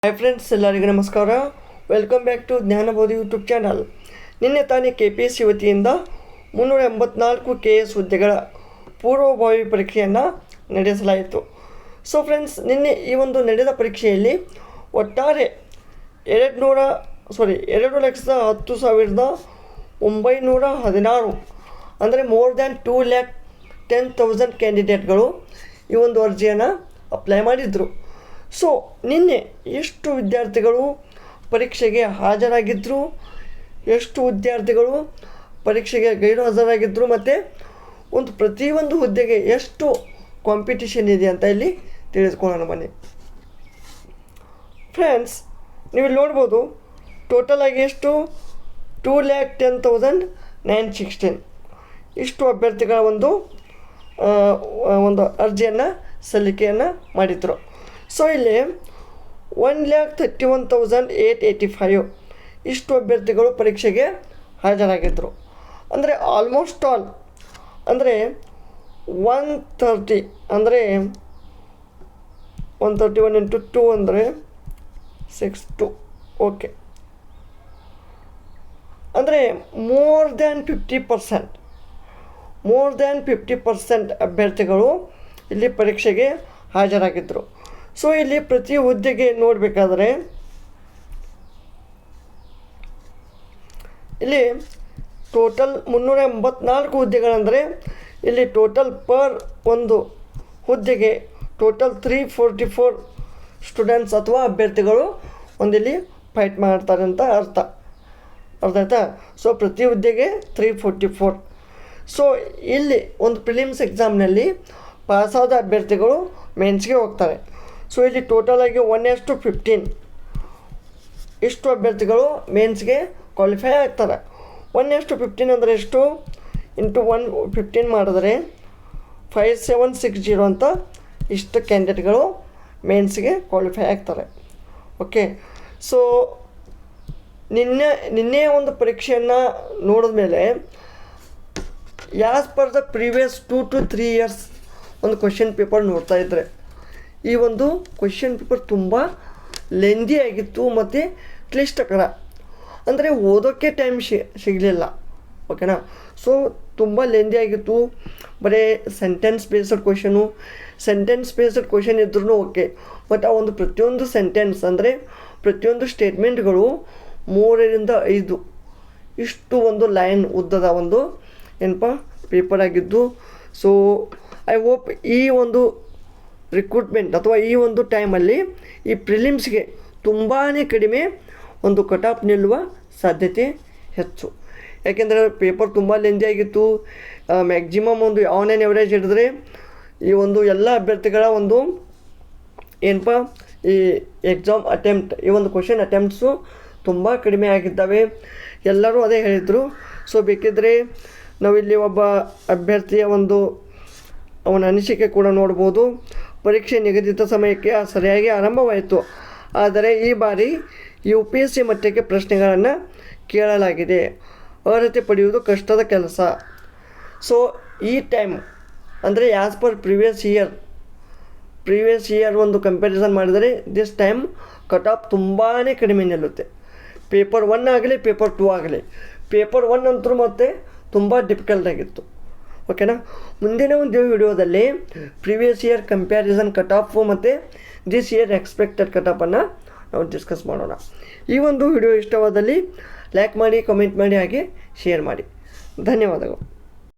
Hi friends, ಎಲ್ಲರಿಗೂ ನಮಸ್ಕಾರ. Welcome back to Jnanabodhi YouTube channel. ನಿನ್ನೆ ತಾನೇ KPSC ವತಿಯಿಂದ 384 KS ಹುದ್ದೆಗಳ ಪೂರ್ವಭಾವಿ ಪರೀಕ್ಷೆಯನ್ನು ನಡೆಸಲಾಯಿತು. ಸೊ ಫ್ರೆಂಡ್ಸ್, ನಿನ್ನೆ ಈ ಒಂದು ನಡೆದ ಪರೀಕ್ಷೆಯಲ್ಲಿ ಒಟ್ಟಾರೆ 2,10,916 ಅಂದರೆ ಮೋರ್ ದ್ಯಾನ್ 2,10,000 ಕ್ಯಾಂಡಿಡೇಟ್ಗಳು ಈ ಒಂದು ಅರ್ಜಿಯನ್ನು ಅಪ್ಲೈ ಮಾಡಿದರು. ಸೊ ನಿನ್ನೆ ಎಷ್ಟು ವಿದ್ಯಾರ್ಥಿಗಳು ಪರೀಕ್ಷೆಗೆ ಹಾಜರಾಗಿದ್ದರು, ಎಷ್ಟು ವಿದ್ಯಾರ್ಥಿಗಳು ಪರೀಕ್ಷೆಗೆ ಗೈರು ಹಾಜರಾಗಿದ್ದರು ಮತ್ತು ಪ್ರತಿಯೊಂದು ಹುದ್ದೆಗೆ ಎಷ್ಟು ಕಾಂಪಿಟಿಷನ್ ಇದೆ ಅಂತ ಇಲ್ಲಿ ತಿಳಿದುಕೊಳ್ಳೋಣ ಬನ್ನಿ. ಫ್ರೆಂಡ್ಸ್, ನೀವು ಇಲ್ಲಿ ನೋಡ್ಬೋದು, ಟೋಟಲ್ ಆಗಿ ಎಷ್ಟು 2,10,916 ಇಷ್ಟು ಅಭ್ಯರ್ಥಿಗಳ ಒಂದು ಅರ್ಜಿಯನ್ನು ಸಲ್ಲಿಕೆಯನ್ನು ಮಾಡಿದರು. ಸೊ ಇಲ್ಲಿ 1,31,885 ಇಷ್ಟು ಅಭ್ಯರ್ಥಿಗಳು ಪರೀಕ್ಷೆಗೆ ಹಾಜರಾಗಿದ್ದರು. ಅಂದರೆ ಆಲ್ಮೋಸ್ಟ್ ಆಲ್ ಅಂದರೆ 130 ಅಂದರೆ 131 ಇಂಟು 2 ಅಂದರೆ 62. ಓಕೆ, ಅಂದರೆ ಮೋರ್ ದ್ಯಾನ್ 50% ಅಭ್ಯರ್ಥಿಗಳು ಇಲ್ಲಿ ಪರೀಕ್ಷೆಗೆ ಹಾಜರಾಗಿದ್ದರು. ಸೊ ಇಲ್ಲಿ ಪ್ರತಿ ಹುದ್ದೆಗೆ ನೋಡಬೇಕಾದ್ರೆ ಇಲ್ಲಿ ಟೋಟಲ್ 384 ಹುದ್ದೆಗಳಂದರೆ ಇಲ್ಲಿ ಟೋಟಲ್ ಪರ್ ಒಂದು ಹುದ್ದೆಗೆ ಟೋಟಲ್ 344 ಸ್ಟೂಡೆಂಟ್ಸ್ ಅಥವಾ ಅಭ್ಯರ್ಥಿಗಳು ಒಂದಿಲ್ಲಿ ಫೈಟ್ ಮಾಡ್ತಾರೆ ಅಂತ ಅರ್ಥ ಆಯ್ತಾ. ಸೊ ಪ್ರತಿ ಹುದ್ದೆಗೆ 344. ಸೊ ಇಲ್ಲಿ ಒಂದು ಪ್ರಿಲಿಮ್ಸ್ ಎಕ್ಸಾಮ್ನಲ್ಲಿ ಪಾಸಾದ ಅಭ್ಯರ್ಥಿಗಳು ಮೇನ್ಸ್ಗೆ ಹೋಗ್ತಾರೆ. ಸೊ ಇಲ್ಲಿ ಟೋಟಲ್ ಆಗಿ 1:15 ಇಷ್ಟು ಅಭ್ಯರ್ಥಿಗಳು ಮೇನ್ಸ್ಗೆ ಕ್ವಾಲಿಫೈ ಆಗ್ತಾರೆ. 1:15 ಅಂದರೆ ಎಷ್ಟು ಇಂಟು 115 ಮಾಡಿದ್ರೆ 5760 ಅಂತ ಇಷ್ಟು ಕ್ಯಾಂಡಿಡೇಟ್ಗಳು ಮೇನ್ಸ್ಗೆ ಕ್ವಾಲಿಫೈ ಆಗ್ತಾರೆ. ಓಕೆ, ಸೊ ನಿನ್ನೆ ಒಂದು ಪರೀಕ್ಷೆಯನ್ನು ನೋಡಿದ ಮೇಲೆ as per the previous 2 to 3 years ಒಂದು ಕ್ವೆಶ್ಚನ್ ಪೇಪರ್ ನೋಡ್ತಾ ಇದ್ದರೆ ಈ ಒಂದು ಕ್ವೆಶ್ಚನ್ ಪೇಪರ್ ತುಂಬ ಲೆಂದಿ ಆಗಿತ್ತು ಮತ್ತು ಕ್ಲಿಷ್ಟಕರ, ಅಂದರೆ ಓದೋಕ್ಕೆ ಟೈಮ್ ಸಿಗಲಿಲ್ಲ. ಓಕೆನಾ. ಸೊ ತುಂಬ ಲೆಂದಿ ಆಗಿತ್ತು. ಬರೀ ಸೆಂಟೆನ್ಸ್ ಬೇಸ್ಡ್ ಕ್ವೆಶನ್ ಇದ್ರೂ ಓಕೆ, ಬಟ್ ಆ ಒಂದು ಪ್ರತಿಯೊಂದು ಸೆಂಟೆನ್ಸ್ ಅಂದರೆ ಪ್ರತಿಯೊಂದು ಸ್ಟೇಟ್ಮೆಂಟ್ಗಳು 3-5 ಇಷ್ಟು ಒಂದು ಲೈನ್ ಉದ್ದದ ಒಂದು ಪೇಪರ್ ಆಗಿದ್ದು. ಸೊ ಐ ಹೋಪ್ ಈ ಒಂದು ರಿಕ್ರೂಟ್ಮೆಂಟ್ ಅಥವಾ ಈ ಒಂದು ಟೈಮಲ್ಲಿ ಈ ಪ್ರಿಲಿಮ್ಸ್ಗೆ ತುಂಬಾ ಕಡಿಮೆ ಒಂದು ಕಟ್ ಆಫ್ ನಿಲ್ಲುವ ಸಾಧ್ಯತೆ ಹೆಚ್ಚು. ಯಾಕೆಂದರೆ ಪೇಪರ್ ತುಂಬ ಲೆಂದಿ ಆಗಿತ್ತು. ಮ್ಯಾಕ್ಸಿಮಮ್ ಒಂದು ಆನ್ ಆ್ಯನ್ ಎವರೇಜ್ ಹಿಡಿದ್ರೆ ಈ ಒಂದು ಎಲ್ಲ ಅಭ್ಯರ್ಥಿಗಳ ಈ ಎಕ್ಸಾಮ್ ಅಟೆಂಪ್ಟ್ ಈ ಒಂದು ಕ್ವೆಶ್ಚನ್ ಅಟೆಂಪ್ಟ್ಸು ತುಂಬ ಕಡಿಮೆ ಆಗಿದ್ದಾವೆ. ಎಲ್ಲರೂ ಅದೇ ಹೇಳಿದರು. ಸೊ ಬೇಕಿದ್ದರೆ ನಾವಿಲ್ಲಿ ಒಬ್ಬ ಅಭ್ಯರ್ಥಿಯ ಅವನ ಅನಿಸಿಕೆ ಕೂಡ ನೋಡ್ಬೋದು. ಪರೀಕ್ಷೆ ನಿಗದಿತ ಸಮಯಕ್ಕೆ ಸರಿಯಾಗಿ ಆರಂಭವಾಯಿತು, ಆದರೆ ಈ ಬಾರಿ UPSC ಮಟ್ಟಕ್ಕೆ ಪ್ರಶ್ನೆಗಳನ್ನು ಕೇಳಲಾಗಿದೆ. ಅರ್ಹತೆ ಪಡೆಯುವುದು ಕಷ್ಟದ ಕೆಲಸ. ಸೊ ಈ ಟೈಮ್ ಅಂದರೆ ಆ್ಯಸ್ ಪರ್ ಪ್ರೀವಿಯಸ್ ಇಯರ್ ಒಂದು ಕಂಪ್ಯಾರಿಸನ್ ಮಾಡಿದರೆ ದಿಸ್ ಟೈಮ್ ಕಟ್ ಆಫ್ ತುಂಬಾ ಕಡಿಮೆ ನಿಲ್ಲುತ್ತೆ. ಪೇಪರ್ 1 ಆಗಲಿ ಪೇಪರ್ 2 ಆಗಲಿ. ಪೇಪರ್ 1 ಅಂತೂ ಮತ್ತೆ ತುಂಬ ಡಿಫಿಕಲ್ಟ್ ಆಗಿತ್ತು. ಓಕೆನಾ. ಮುಂದಿನ ಒಂದು ವಿಡಿಯೋದಲ್ಲಿ previous year comparison cut off ಮತ್ತು ದಿಸ್ ಇಯರ್ ಎಕ್ಸ್ಪೆಕ್ಟೆಡ್ ಕಟ್ ಆಫನ್ನು ನಾವು ಡಿಸ್ಕಸ್ ಮಾಡೋಣ. ಈ ಒಂದು ವಿಡಿಯೋ ಇಷ್ಟವಾದಲ್ಲಿ ಲೈಕ್ ಮಾಡಿ, ಕಮೆಂಟ್ ಮಾಡಿ, ಹಾಗೆ ಶೇರ್ ಮಾಡಿ. ಧನ್ಯವಾದಗಳು.